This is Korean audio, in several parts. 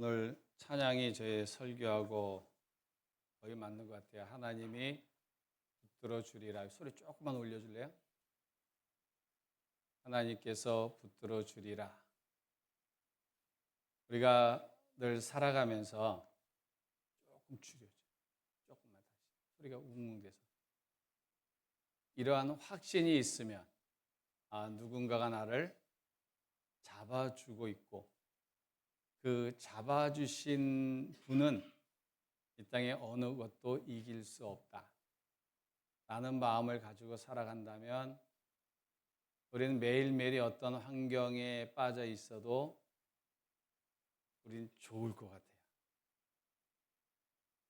오늘 찬양이 저의 설교하고 거의 맞는 것 같아요. 하나님이 붙들어 주리라. 소리 조금만 올려줄래요? 하나님께서 붙들어 주리라. 우리가 늘 살아가면서 조금 줄여줘. 조금만 다시. 소리가 웅웅돼서. 이러한 확신이 있으면 누군가가 나를 잡아주고 있고 그 잡아주신 분은 이 땅에 어느 것도 이길 수 없다 라는 마음을 가지고 살아간다면 우리는 매일매일이 어떤 환경에 빠져 있어도 우리는 좋을 것 같아요.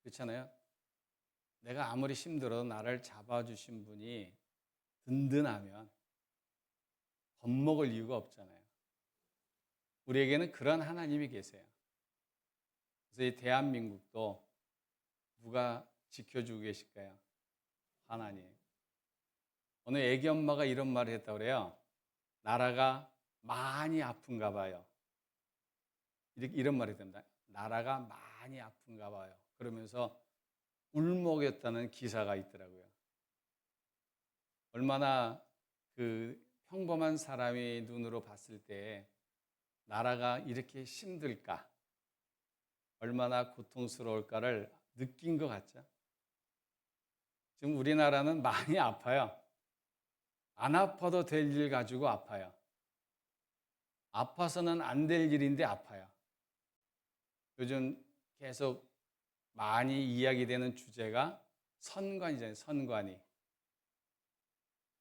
그렇잖아요? 내가 아무리 힘들어도 나를 잡아주신 분이 든든하면 겁먹을 이유가 없잖아요. 우리에게는 그런 하나님이 계세요. 그래서 이 대한민국도 누가 지켜주고 계실까요? 하나님. 어느 애기 엄마가 이런 말을 했다고 그래요. 나라가 많이 아픈가 봐요. 이런 말이 된다. 나라가 많이 아픈가 봐요. 그러면서 울먹였다는 기사가 있더라고요. 얼마나 그 평범한 사람이 눈으로 봤을 때 나라가 이렇게 힘들까, 얼마나 고통스러울까를 느낀 것 같죠. 지금 우리나라는 많이 아파요. 안 아파도 될 일 가지고 아파요. 아파서는 안 될 일인데 아파요. 요즘 계속 많이 이야기되는 주제가 선관위잖아요.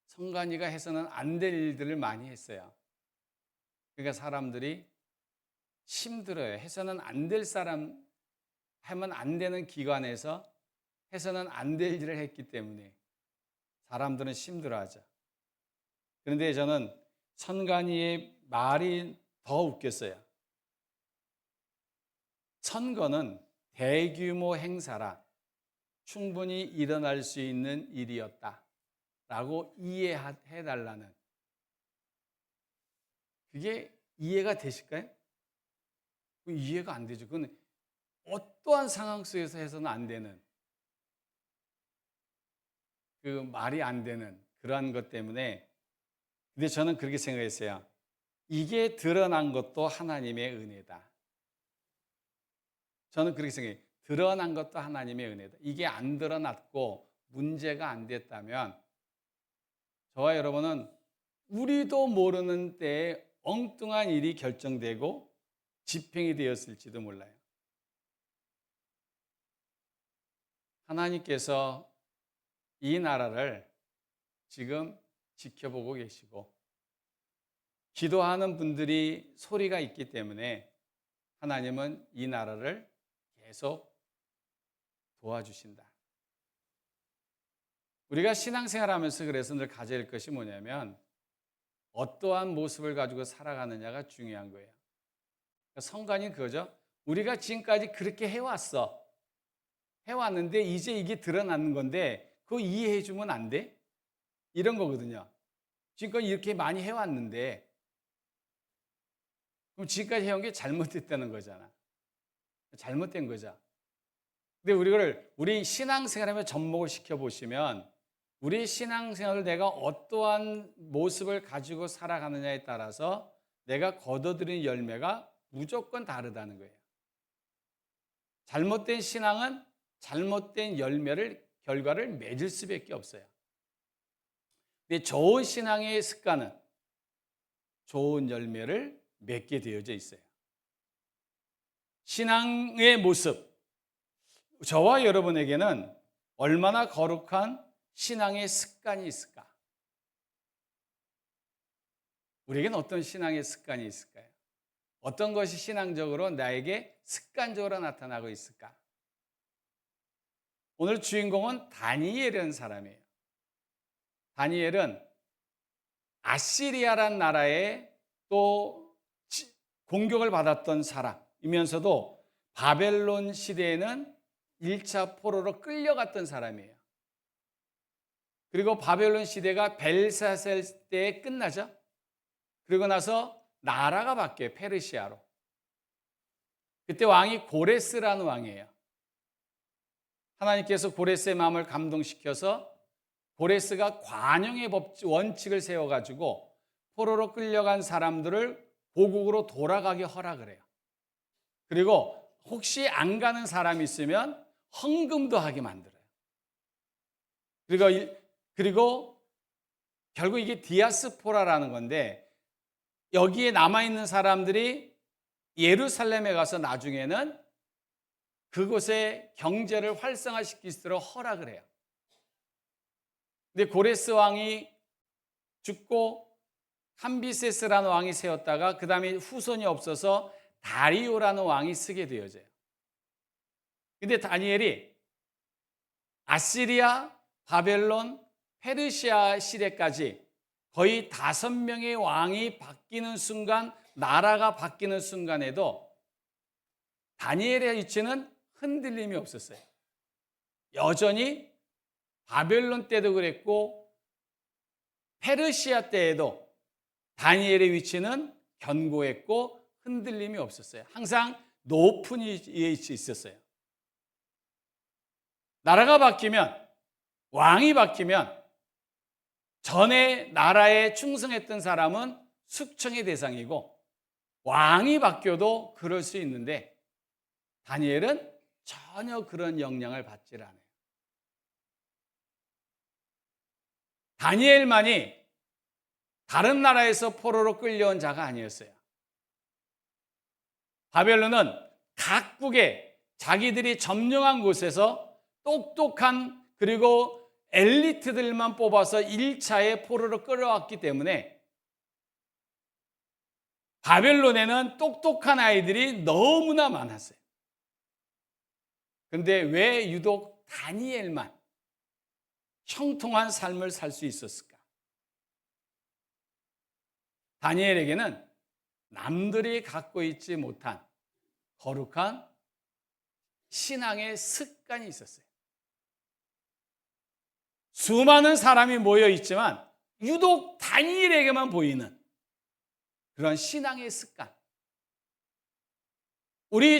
선관위가 해서는 안 될 일들을 많이 했어요. 그러니까 사람들이 힘들어요. 해서는 안 될 사람, 하면 안 되는 기관에서 해서는 안 될 일을 했기 때문에 사람들은 힘들어하죠. 그런데 저는 선관위의 말이 더 웃겼어요. 선거는 대규모 행사라 충분히 일어날 수 있는 일이었다라고 이해해달라는, 그게 이해가 되실까요? 이해가 안 되죠. 그건 어떠한 상황 속에서 해서는 안 되는, 그 말이 안 되는 그러한 것 때문에. 근데 저는 그렇게 생각했어요. 이게 드러난 것도 하나님의 은혜다. 저는 그렇게 생각해요. 드러난 것도 하나님의 은혜다. 이게 안 드러났고 문제가 안 됐다면 저와 여러분은 우리도 모르는 때에 엉뚱한 일이 결정되고 집행이 되었을지도 몰라요. 하나님께서 이 나라를 지금 지켜보고 계시고 기도하는 분들이 소리가 있기 때문에 하나님은 이 나라를 계속 도와주신다. 우리가 신앙생활하면서 그래서 늘 가져야 할 것이 뭐냐면 어떠한 모습을 가지고 살아가느냐가 중요한 거예요. 그러니까 성관이 그거죠. 우리가 지금까지 그렇게 해왔는데 이제 이게 드러나는 건데 그거 이해해 주면 안 돼? 이런 거거든요. 지금까지 이렇게 많이 해왔는데 그럼 지금까지 해온 게 잘못됐다는 거잖아. 잘못된 거죠. 근데 우리 신앙생활에 접목을 시켜보시면 우리 신앙생활을 내가 어떠한 모습을 가지고 살아가느냐에 따라서 내가 거둬들이는 열매가 무조건 다르다는 거예요. 잘못된 신앙은 잘못된 결과를 맺을 수밖에 없어요. 근데 좋은 신앙의 습관은 좋은 열매를 맺게 되어져 있어요. 신앙의 모습, 저와 여러분에게는 얼마나 거룩한 신앙의 습관이 있을까? 우리에게는 어떤 신앙의 습관이 있을까요? 어떤 것이 신앙적으로 나에게 습관적으로 나타나고 있을까? 오늘 주인공은 다니엘이라는 사람이에요. 다니엘은 아시리아라는 나라에 또 공격을 받았던 사람이면서도 바벨론 시대에는 1차 포로로 끌려갔던 사람이에요. 그리고 바벨론 시대가 벨사살 때에 끝나죠. 그리고 나서 나라가 바뀌어요. 페르시아로. 그때 왕이 고레스라는 왕이에요. 하나님께서 고레스의 마음을 감동시켜서 고레스가 관용의 원칙을 세워가지고 포로로 끌려간 사람들을 고국으로 돌아가게 허락을 해요. 그리고 혹시 안 가는 사람이 있으면 헌금도 하게 만들어요. 그리고 결국 이게 디아스포라라는 건데, 여기에 남아있는 사람들이 예루살렘에 가서 나중에는 그곳의 경제를 활성화시킬 수 있도록 허락을 해요. 근데 고레스 왕이 죽고 캄비세스라는 왕이 세웠다가 그 다음에 후손이 없어서 다리오라는 왕이 쓰게 되어져요. 근데 다니엘이 아시리아, 바벨론, 페르시아 시대까지 거의 5명의 왕이 바뀌는 순간, 나라가 바뀌는 순간에도 다니엘의 위치는 흔들림이 없었어요. 여전히 바벨론 때도 그랬고 페르시아 때에도 다니엘의 위치는 견고했고 흔들림이 없었어요. 항상 높은 위치에 있었어요. 나라가 바뀌면, 왕이 바뀌면 전에 나라에 충성했던 사람은 숙청의 대상이고, 왕이 바뀌어도 그럴 수 있는데 다니엘은 전혀 그런 영향을 받지 않아요. 다니엘만이 다른 나라에서 포로로 끌려온 자가 아니었어요. 바벨론은 각국에 자기들이 점령한 곳에서 똑똑한, 그리고 엘리트들만 뽑아서 1차에 포로로 끌어왔기 때문에 바벨론에는 똑똑한 아이들이 너무나 많았어요. 근데 왜 유독 다니엘만 형통한 삶을 살 수 있었을까? 다니엘에게는 남들이 갖고 있지 못한 거룩한 신앙의 습관이 있었어요. 수많은 사람이 모여 있지만 유독 다니엘에게만 보이는 그런 신앙의 습관.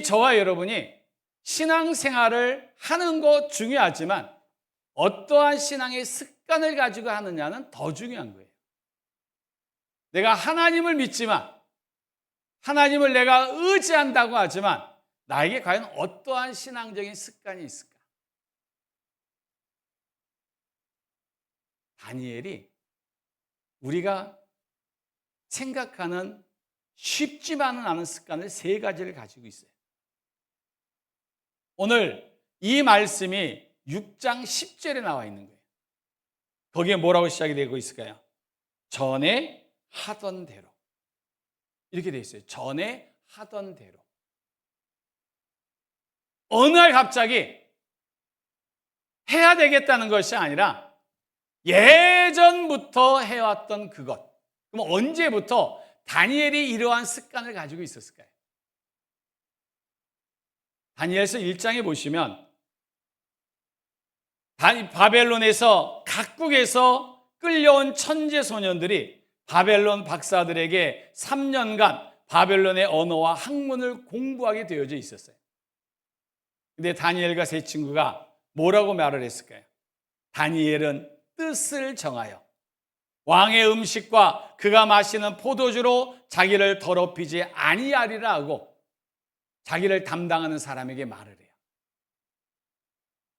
저와 여러분이 신앙생활을 하는 것 중요하지만 어떠한 신앙의 습관을 가지고 하느냐는 더 중요한 거예요. 내가 하나님을 믿지만, 하나님을 내가 의지한다고 하지만 나에게 과연 어떠한 신앙적인 습관이 있을까? 다니엘이 우리가 생각하는 쉽지만은 않은 습관을 3가지를 가지고 있어요. 오늘 이 말씀이 6장 10절에 나와 있는 거예요. 거기에 뭐라고 시작이 되고 있을까요? 전에 하던 대로. 이렇게 되어 있어요. 전에 하던 대로. 어느 날 갑자기 해야 되겠다는 것이 아니라 예전부터 해왔던 그것. 그럼 언제부터 다니엘이 이러한 습관을 가지고 있었을까요? 다니엘서 1장에 보시면 바벨론에서 각국에서 끌려온 천재 소년들이 바벨론 박사들에게 3년간 바벨론의 언어와 학문을 공부하게 되어져 있었어요. 근데 다니엘과 세 친구가 뭐라고 말을 했을까요? 다니엘은 뜻을 정하여 왕의 음식과 그가 마시는 포도주로 자기를 더럽히지 아니하리라 하고 자기를 담당하는 사람에게 말을 해요.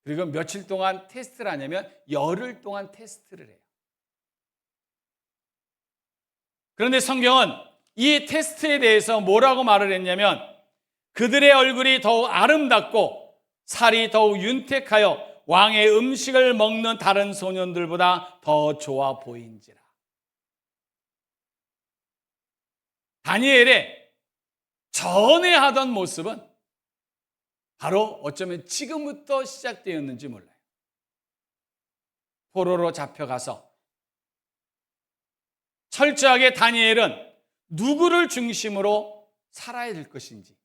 그리고 며칠 동안 테스트를 하냐면 열흘 동안 테스트를 해요. 그런데 성경은 이 테스트에 대해서 뭐라고 말을 했냐면 그들의 얼굴이 더욱 아름답고 살이 더욱 윤택하여 왕의 음식을 먹는 다른 소년들보다 더 좋아 보인지라. 다니엘의 전에 하던 모습은 바로 어쩌면 지금부터 시작되었는지 몰라요. 포로로 잡혀가서 철저하게 다니엘은 누구를 중심으로 살아야 될 것인지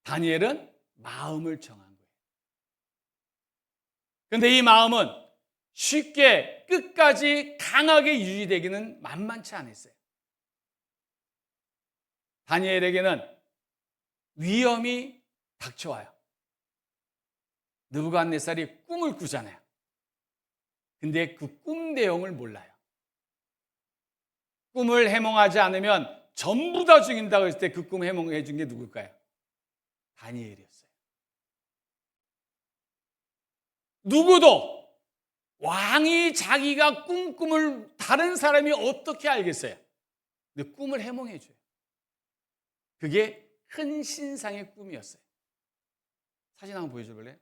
다니엘은 마음을 정한 거예요. 그런데 이 마음은 쉽게 끝까지 강하게 유지되기는 만만치 않았어요. 다니엘에게는 위험이 닥쳐와요. 느부갓네살이 꿈을 꾸잖아요. 근데 그 꿈 내용을 몰라요. 꿈을 해몽하지 않으면 전부 다 죽인다고 했을 때 그 꿈 해몽해 준 게 누굴까요? 다니엘이었어요. 누구도 왕이 자기가 꿈을 다른 사람이 어떻게 알겠어요? 근데 꿈을 해몽해 줘요. 그게 큰 신상의 꿈이었어요. 사진 한번 보여줄래요?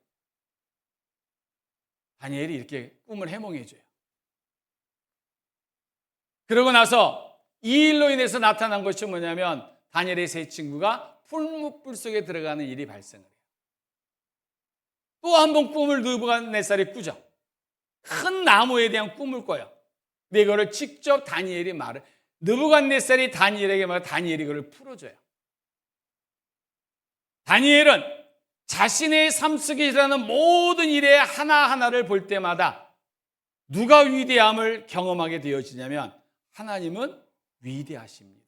다니엘이 이렇게 꿈을 해몽해 줘요. 그러고 나서 이 일로 인해서 나타난 것이 뭐냐면 다니엘의 세 친구가 풀무불 속에 들어가는 일이 발생을 해요. 또 한 번 꿈을 느부갓네살이 꾸죠. 큰 나무에 대한 꿈을 꿔요. 근데 이거를 직접 다니엘이 말을, 느부갓네살이 다니엘에게 말해, 다니엘이 이걸 풀어줘요. 다니엘은 자신의 삶 속에 일어나는 모든 일의 하나하나를 볼 때마다 누가 위대함을 경험하게 되어지냐면 하나님은 위대하십니다.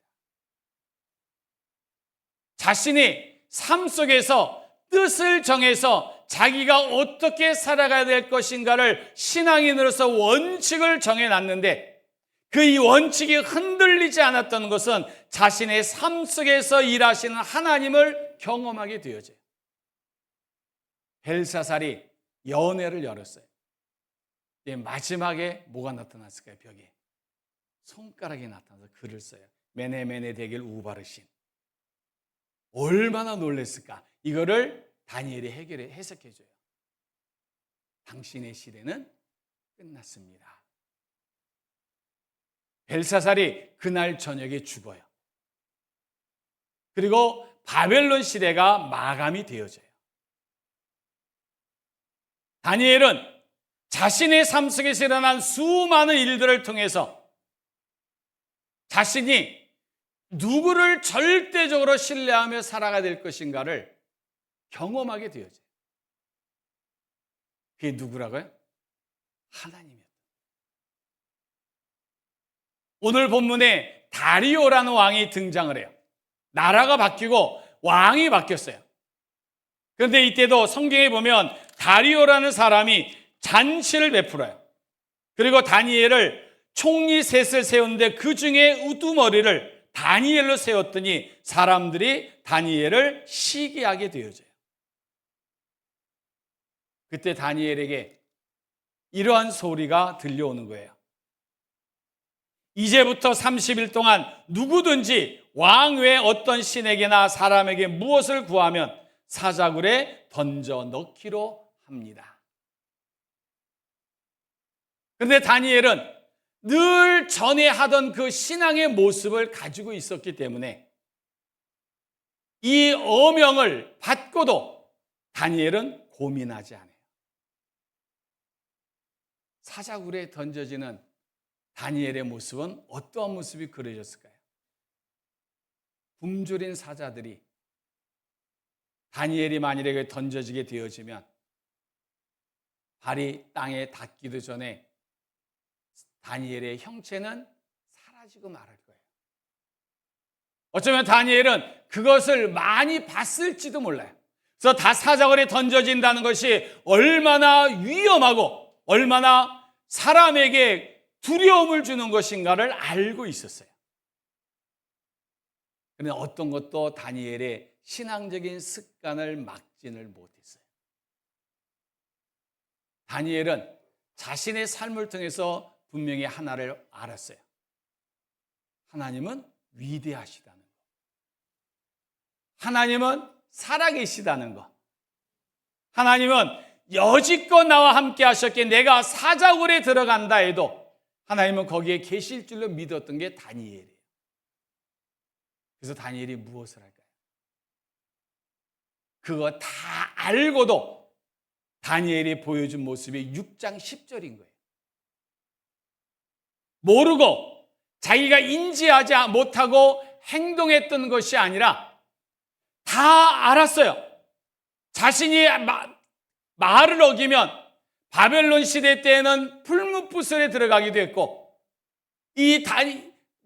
자신이 삶 속에서 뜻을 정해서 자기가 어떻게 살아가야 될 것인가를 신앙인으로서 원칙을 정해놨는데 그 이 원칙이 흔들리지 않았던 것은 자신의 삶 속에서 일하시는 하나님을 경험하게 되어져요. 벨사살이 연회를 열었어요. 마지막에 뭐가 나타났을까요? 벽에 손가락이 나타나서 글을 써요. 메네메네 데겔 우바르신. 얼마나 놀랐을까? 이거를 다니엘이 해석해줘요. 당신의 시대는 끝났습니다. 벨사살이 그날 저녁에 죽어요. 그리고 바벨론 시대가 마감이 되어져요. 다니엘은 자신의 삶 속에서 일어난 수많은 일들을 통해서 자신이 누구를 절대적으로 신뢰하며 살아가야 될 것인가를 경험하게 되어져요. 그게 누구라고요? 하나님이었다. 오늘 본문에 다리오라는 왕이 등장을 해요. 나라가 바뀌고 왕이 바뀌었어요. 그런데 이때도 성경에 보면 다리오라는 사람이 잔치를 베풀어요. 그리고 다니엘을 총리 셋을 세웠는데 그 중에 우두머리를 다니엘로 세웠더니 사람들이 다니엘을 시기하게 되어져요. 그때 다니엘에게 이러한 소리가 들려오는 거예요. 이제부터 30일 동안 누구든지 왕 외 어떤 신에게나 사람에게 무엇을 구하면 사자굴에 던져 넣기로 합니다. 그런데 다니엘은 늘 전에 하던 그 신앙의 모습을 가지고 있었기 때문에 이 어명을 받고도 다니엘은 고민하지 않아요. 사자굴에 던져지는 다니엘의 모습은 어떠한 모습이 그려졌을까요? 굶주린 사자들이 다니엘이 만일에 던져지게 되어지면 발이 땅에 닿기도 전에 다니엘의 형체는 사라지고 말할 거예요. 어쩌면 다니엘은 그것을 많이 봤을지도 몰라요. 그래서 다 사자굴에 던져진다는 것이 얼마나 위험하고 얼마나 사람에게 두려움을 주는 것인가를 알고 있었어요. 그런데 어떤 것도 다니엘의 신앙적인 습관을 막지를 못했어요. 다니엘은 자신의 삶을 통해서 분명히 하나를 알았어요. 하나님은 위대하시다는 것. 하나님은 살아계시다는 것. 하나님은 여지껏 나와 함께 하셨기에 내가 사자굴에 들어간다 해도 하나님은 거기에 계실 줄로 믿었던 게 다니엘이에요. 그래서 다니엘이 무엇을 할까요? 그거 다 알고도 다니엘이 보여준 모습이 6장 10절인 거예요. 모르고 자기가 인지하지 못하고 행동했던 것이 아니라 다 알았어요. 자신이 말을 어기면 바벨론 시대 때에는 풀무불설에 들어가기도 했고 이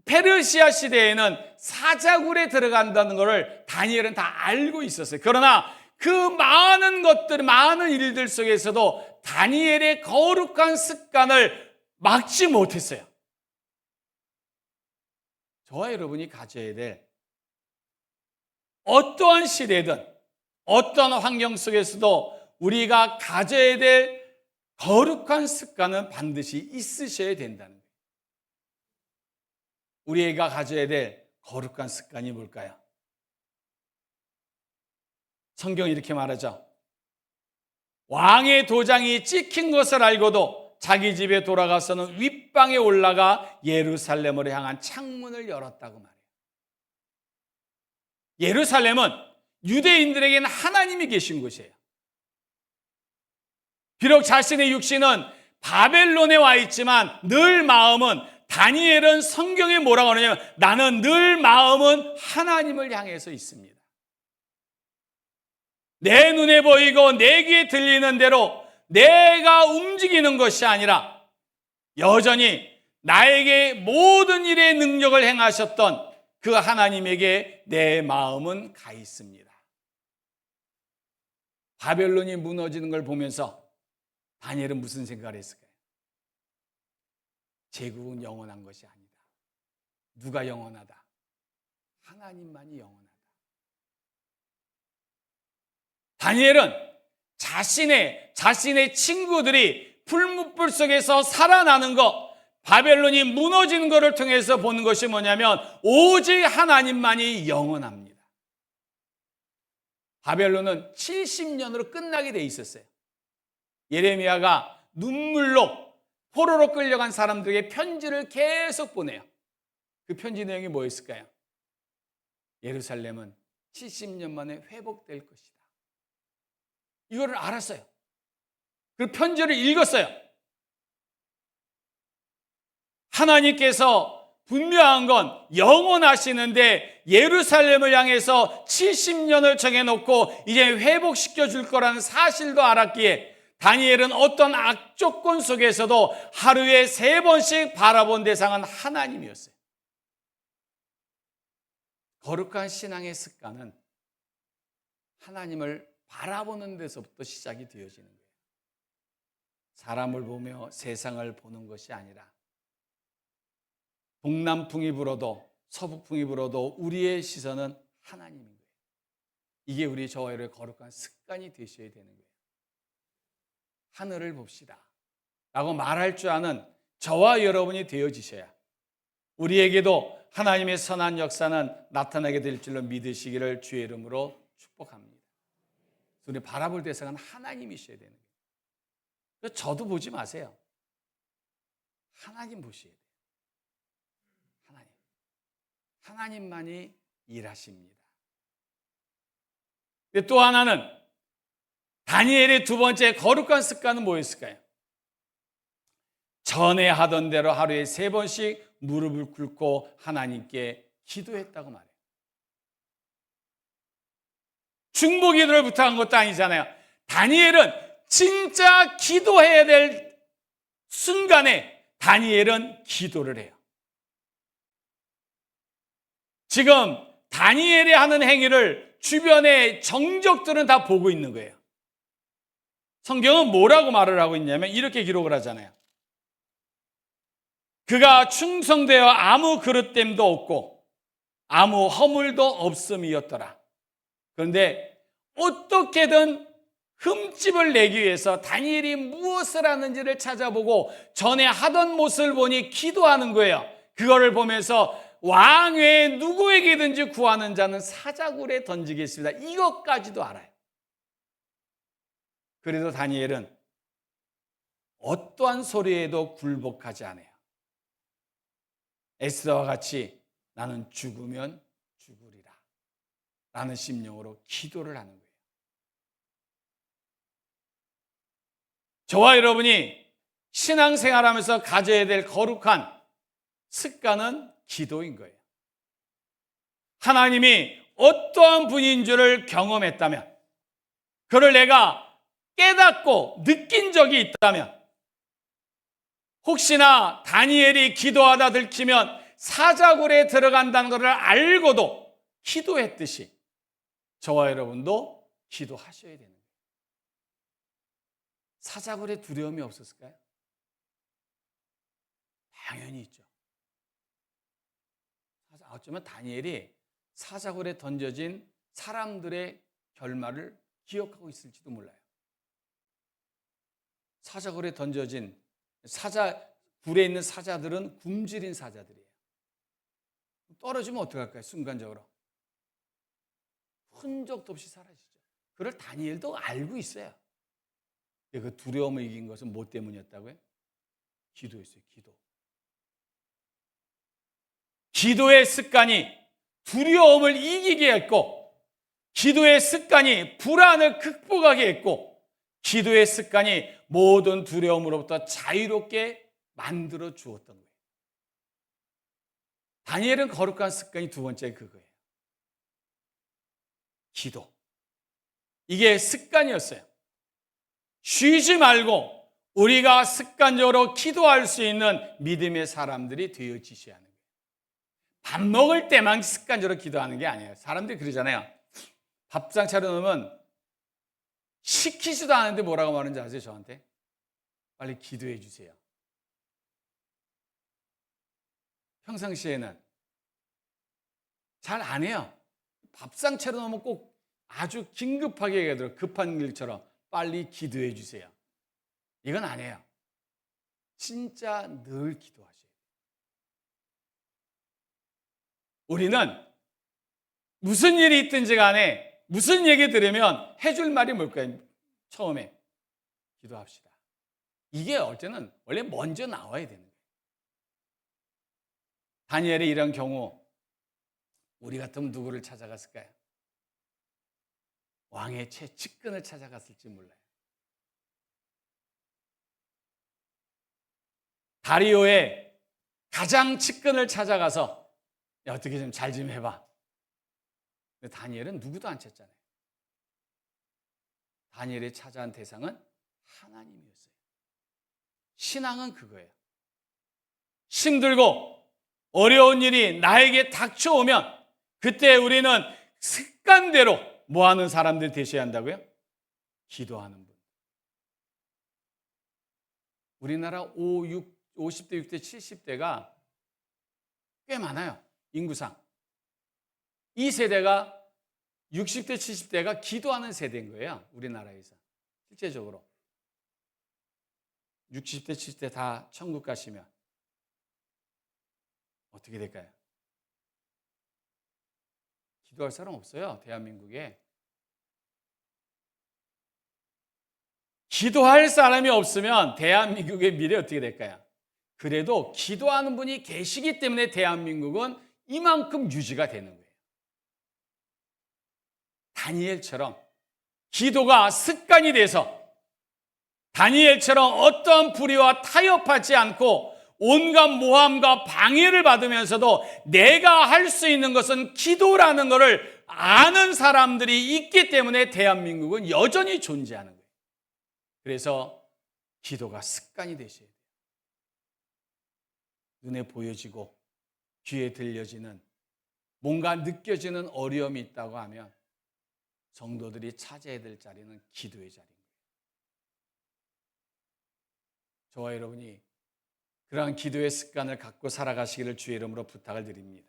페르시아 시대에는 사자굴에 들어간다는 것을 다니엘은 다 알고 있었어요. 그러나 그 많은 것들, 많은 일들 속에서도 다니엘의 거룩한 습관을 막지 못했어요. 저와 여러분이 가져야 될 어떠한 시대든 어떤 환경 속에서도 우리가 가져야 될 거룩한 습관은 반드시 있으셔야 된다는 거예요. 우리가 가져야 될 거룩한 습관이 뭘까요? 성경이 이렇게 말하죠. 왕의 도장이 찍힌 것을 알고도 자기 집에 돌아가서는 윗방에 올라가 예루살렘으로 향한 창문을 열었다고 말해요. 예루살렘은 유대인들에게는 하나님이 계신 곳이에요. 비록 자신의 육신은 바벨론에 와 있지만 늘 마음은, 다니엘은 성경에 뭐라고 하느냐면 나는 늘 마음은 하나님을 향해서 있습니다. 내 눈에 보이고 내 귀에 들리는 대로 내가 움직이는 것이 아니라 여전히 나에게 모든 일의 능력을 행하셨던 그 하나님에게 내 마음은 가 있습니다. 바벨론이 무너지는 걸 보면서 다니엘은 무슨 생각을 했을까요? 제국은 영원한 것이 아니다. 누가 영원하다? 하나님만이 영원하다. 다니엘은 자신의 친구들이 풀무불 속에서 살아나는 것, 바벨론이 무너지는 것을 통해서 보는 것이 뭐냐면 오직 하나님만이 영원합니다. 바벨론은 70년으로 끝나게 돼 있었어요. 예레미야가 눈물로 포로로 끌려간 사람들에게 편지를 계속 보내요. 그 편지 내용이 뭐였을까요? 예루살렘은 70년 만에 회복될 것이다. 이거를 알았어요. 그 편지를 읽었어요. 하나님께서 분명한 건 영원하시는데 예루살렘을 향해서 70년을 정해놓고 이제 회복시켜 줄 거라는 사실도 알았기에 다니엘은 어떤 악조건 속에서도 하루에 3번씩 바라본 대상은 하나님이었어요. 거룩한 신앙의 습관은 하나님을 바라보는 데서부터 시작이 되어지는 거예요. 사람을 보며 세상을 보는 것이 아니라 동남풍이 불어도 서북풍이 불어도 우리의 시선은 하나님인 거예요. 이게 우리 저와 여러분의 거룩한 습관이 되셔야 되는 거예요. 하늘을 봅시다 라고 말할 줄 아는 저와 여러분이 되어지셔야 우리에게도 하나님의 선한 역사는 나타나게 될 줄로 믿으시기를 주의 이름으로 축복합니다. 우리 바라볼 대상은 하나님이셔야 되는 거예요. 저도 보지 마세요. 하나님 보셔야 돼요. 하나님만이 일하십니다. 또 하나는 다니엘의 두 번째 거룩한 습관은 뭐였을까요? 전에 하던 대로 하루에 3번씩 무릎을 꿇고 하나님께 기도했다고 말해요. 중보기도를 부탁한 것도 아니잖아요. 다니엘은 진짜 기도해야 될 순간에 다니엘은 기도를 해요. 지금 다니엘이 하는 행위를 주변의 정적들은 다 보고 있는 거예요. 성경은 뭐라고 말을 하고 있냐면 이렇게 기록을 하잖아요. 그가 충성되어 아무 그릇됨도 없고 아무 허물도 없음이었더라. 그런데 어떻게든 흠집을 내기 위해서 다니엘이 무엇을 하는지를 찾아보고 전에 하던 모습을 보니 기도하는 거예요. 그거를 보면서 왕 외에 누구에게든지 구하는 자는 사자굴에 던지겠습니다. 이것까지도 알아요. 그래도 다니엘은 어떠한 소리에도 굴복하지 않아요. 에스더와 같이 나는 죽으면 죽으리라 라는 심령으로 기도를 하는 거예요. 저와 여러분이 신앙생활하면서 가져야 될 거룩한 습관은 기도인 거예요. 하나님이 어떠한 분인 줄을 경험했다면, 그를 내가 깨닫고 느낀 적이 있다면, 혹시나 다니엘이 기도하다 들키면 사자굴에 들어간다는 것을 알고도 기도했듯이 저와 여러분도 기도하셔야 되는 거예요. 사자굴에 두려움이 없었을까요? 당연히 있죠. 어쩌면 다니엘이 사자굴에 던져진 사람들의 결말을 기억하고 있을지도 몰라요. 사자굴에 던져진 굴에 있는 사자들은 굶주린 사자들이에요. 떨어지면 어떡할까요? 순간적으로. 흔적도 없이 사라지죠. 그걸 다니엘도 알고 있어요. 그 두려움을 이긴 것은 뭐 때문이었다고요? 기도였어요. 기도의 습관이 두려움을 이기게 했고, 기도의 습관이 불안을 극복하게 했고, 기도의 습관이 모든 두려움으로부터 자유롭게 만들어 주었던 거예요. 다니엘은 거룩한 습관이 두 번째 그거예요. 기도. 이게 습관이었어요. 쉬지 말고 우리가 습관적으로 기도할 수 있는 믿음의 사람들이 되어지셔야 하는 거예요. 밥 먹을 때만 습관적으로 기도하는 게 아니에요. 사람들이 그러잖아요. 밥상 차려놓으면 시키지도 않는데 뭐라고 말하는지 아세요? 저한테? 빨리 기도해 주세요. 평상시에는 잘 안 해요. 밥상 차려놓으면 꼭 아주 긴급하게 얘기하더라고요. 급한 일처럼 빨리 기도해 주세요. 이건 안 해요. 진짜 늘 기도하셔야 돼요. 우리는 무슨 일이 있든지 간에 무슨 얘기 들으면 해줄 말이 뭘까요? 처음에 기도합시다. 이게 어쨌든 원래 먼저 나와야 되는 거예요. 다니엘의 이런 경우 우리 같으면 누구를 찾아갔을까요? 왕의 최측근을 찾아갔을지 몰라요. 다리오의 가장 측근을 찾아가서 야, 어떻게 좀 잘 좀 해봐. 근데 다니엘은 누구도 안 찾잖아요. 다니엘이 찾아간 대상은 하나님이었어요. 신앙은 그거예요. 힘들고 어려운 일이 나에게 닥쳐오면 그때 우리는 습관대로 뭐 하는 사람들 되셔야 한다고요? 기도하는 분. 우리나라 50대, 60대, 70대가 꽤 많아요. 인구상. 이 세대가 60대, 70대가 기도하는 세대인 거예요. 우리나라에서. 실제적으로. 60대, 70대 다 천국 가시면 어떻게 될까요? 기도할 사람 없어요. 대한민국에. 기도할 사람이 없으면 대한민국의 미래 어떻게 될까요? 그래도 기도하는 분이 계시기 때문에 대한민국은 이만큼 유지가 되는 거예요. 다니엘처럼 기도가 습관이 돼서 다니엘처럼 어떤 불의와 타협하지 않고 온갖 모함과 방해를 받으면서도 내가 할 수 있는 것은 기도라는 것을 아는 사람들이 있기 때문에 대한민국은 여전히 존재하는 거예요. 그래서 기도가 습관이 되셔야 돼요. 눈에 보여지고 귀에 들려지는 뭔가 느껴지는 어려움이 있다고 하면 성도들이 찾아야 될 자리는 기도의 자리인 거예요. 저와 여러분이 그러한 기도의 습관을 갖고 살아가시기를 주의 이름으로 부탁을 드립니다.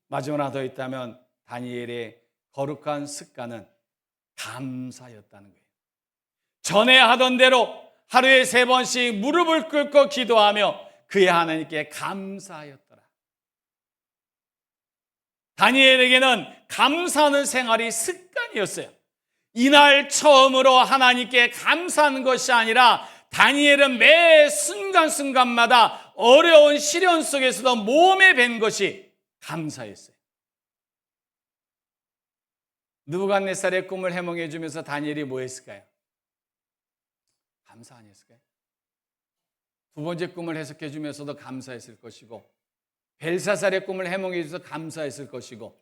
마지막 하나 더 있다면 다니엘의 거룩한 습관은 감사였다는 거예요. 전에 하던 대로 하루에 3번씩 무릎을 꿇고 기도하며 그의 하나님께 감사하였더라. 다니엘에게는 감사하는 생활이 습관이었어요. 이날 처음으로 하나님께 감사하는 것이 아니라 다니엘은 매 순간순간마다 어려운 시련 속에서도 몸에 밴 것이 감사였어요. 느부갓네살의 꿈을 해몽해 주면서 다니엘이 뭐 했을까요? 감사 아니었을까요? 두 번째 꿈을 해석해 주면서도 감사했을 것이고 벨사살의 꿈을 해몽해 주셔서 감사했을 것이고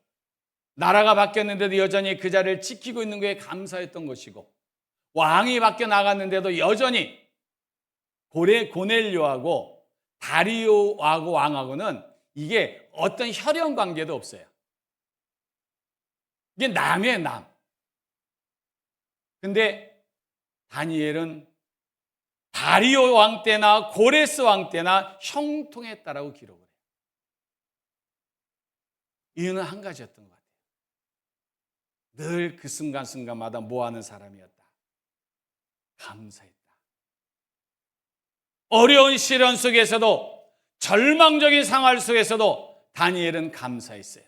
나라가 바뀌었는데도 여전히 그 자리를 지키고 있는 것에 감사했던 것이고 왕이 바뀌어 나갔는데도 여전히 고넬료하고 다리오하고 왕하고는 이게 어떤 혈연 관계도 없어요. 이게 남이에요, 남. 근데 다니엘은 다리오 왕 때나 고레스 왕 때나 형통했다라고 기록을 해요. 이유는 한 가지였던 것 같아요. 늘 그 순간순간마다 뭐하는 사람이었다. 감사했다. 어려운 시련 속에서도 절망적인 상황 속에서도 다니엘은 감사했어요.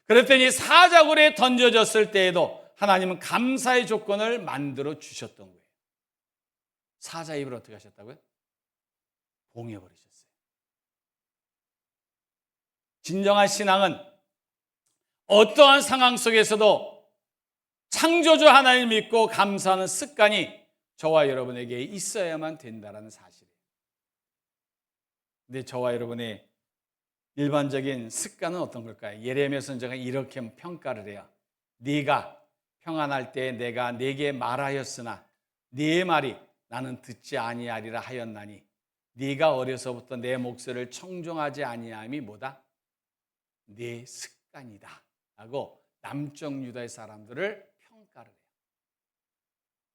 그랬더니 사자굴에 던져졌을 때에도 하나님은 감사의 조건을 만들어 주셨던 거예요. 사자 입을 어떻게 하셨다고요? 봉해버리셨어요. 진정한 신앙은 어떠한 상황 속에서도 창조주 하나님을 믿고 감사하는 습관이 저와 여러분에게 있어야만 된다는 사실이에요. 근데 저와 여러분의 일반적인 습관은 어떤 걸까요? 예레미야 선지자가 이렇게 평가를 해요. 네가 평안할 때 내가 네게 말하였으나 네 말이 나는 듣지 아니하리라 하였나니 네가 어려서부터 내 목소리를 청종하지 아니함이 뭐다? 네 습관이다 하고 남쪽 유다의 사람들을 평가를 해요.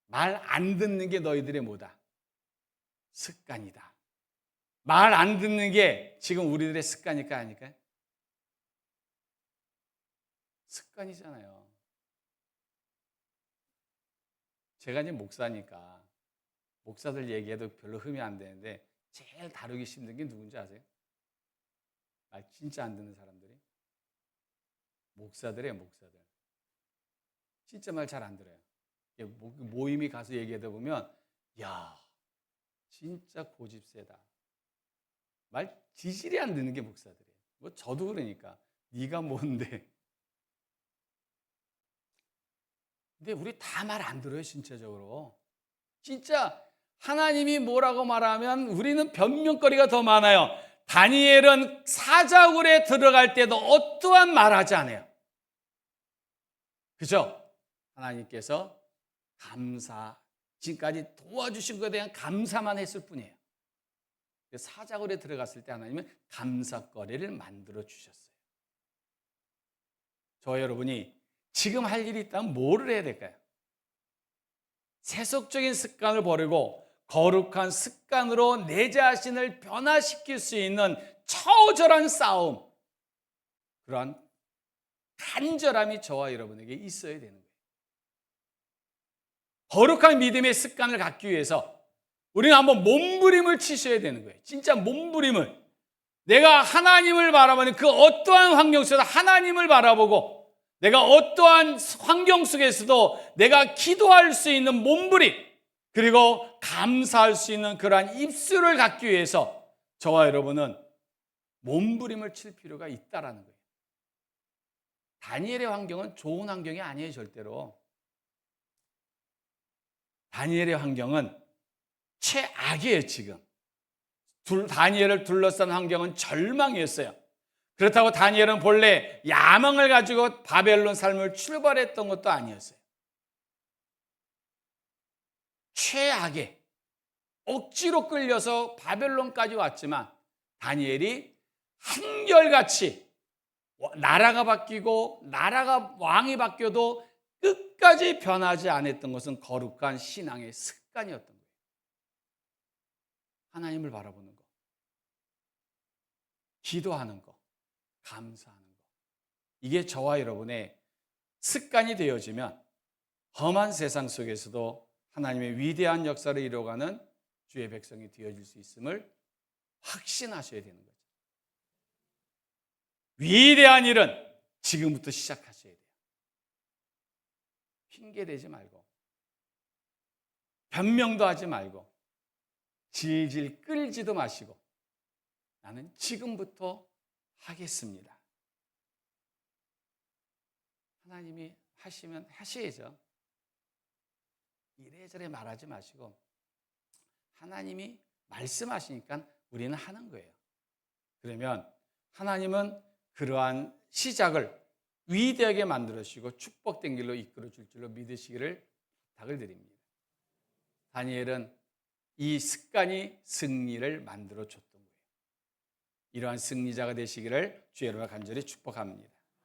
말 안 듣는 게 너희들의 뭐다? 습관이다. 말 안 듣는 게 지금 우리들의 습관일까 아닐까요? 습관이잖아요. 제가 이제 목사니까 목사들 얘기해도 별로 흠이 안 되는데 제일 다루기 힘든 게 누군지 아세요? 말 진짜 안 듣는 사람들이? 목사들이에요, 목사들. 진짜 말 잘 안 들어요. 모임이 가서 얘기하다 보면 야, 진짜 고집 세다. 말 지질이 안 듣는 게 목사들이에요. 뭐 저도 그러니까 네가 뭔데. 근데 우리 다 말 안 들어요, 신체적으로. 진짜 하나님이 뭐라고 말하면 우리는 변명거리가 더 많아요. 다니엘은 사자굴에 들어갈 때도 어떠한 말하지 않아요. 그죠? 하나님께서 감사, 지금까지 도와주신 것에 대한 감사만 했을 뿐이에요. 사자굴에 들어갔을 때 하나님은 감사거리를 만들어 주셨어요. 저 여러분이 지금 할 일이 있다면 뭐를 해야 될까요? 세속적인 습관을 버리고 거룩한 습관으로 내 자신을 변화시킬 수 있는 처절한 싸움, 그러한 간절함이 저와 여러분에게 있어야 되는 거예요. 거룩한 믿음의 습관을 갖기 위해서 우리는 한번 몸부림을 치셔야 되는 거예요. 진짜 몸부림을. 내가 하나님을 바라보는 그 어떠한 환경 속에서 하나님을 바라보고 내가 어떠한 환경 속에서도 내가 기도할 수 있는 몸부림, 그리고 감사할 수 있는 그러한 입술을 갖기 위해서 저와 여러분은 몸부림을 칠 필요가 있다라는 거예요. 다니엘의 환경은 좋은 환경이 아니에요, 절대로. 다니엘의 환경은 최악이에요, 지금. 다니엘을 둘러싼 환경은 절망이었어요. 그렇다고 다니엘은 본래 야망을 가지고 바벨론 삶을 출발했던 것도 아니었어요. 최악의 억지로 끌려서 바벨론까지 왔지만 다니엘이 한결같이 나라가 바뀌고 나라가 왕이 바뀌어도 끝까지 변하지 않았던 것은 거룩한 신앙의 습관이었던 거예요. 하나님을 바라보는 것, 기도하는 것, 감사하는 것. 이게 저와 여러분의 습관이 되어지면 험한 세상 속에서도 하나님의 위대한 역사를 이루어가는 주의 백성이 되어질 수 있음을 확신하셔야 되는 거죠. 위대한 일은 지금부터 시작하셔야 돼요. 핑계대지 말고 변명도 하지 말고 질질 끌지도 마시고 나는 지금부터 하겠습니다. 하나님이 하시면 하셔야죠. 이래저래 말하지 마시고 하나님이 말씀하시니까 우리는 하는 거예요. 그러면 하나님은 그러한 시작을 위대하게 만들어주시고 축복된 길로 이끌어 줄 줄로 믿으시기를 부탁을 드립니다. 다니엘은 이 습관이 승리를 만들어 줬던 거예요. 이러한 승리자가 되시기를 주의 이름으로 간절히 축복합니다.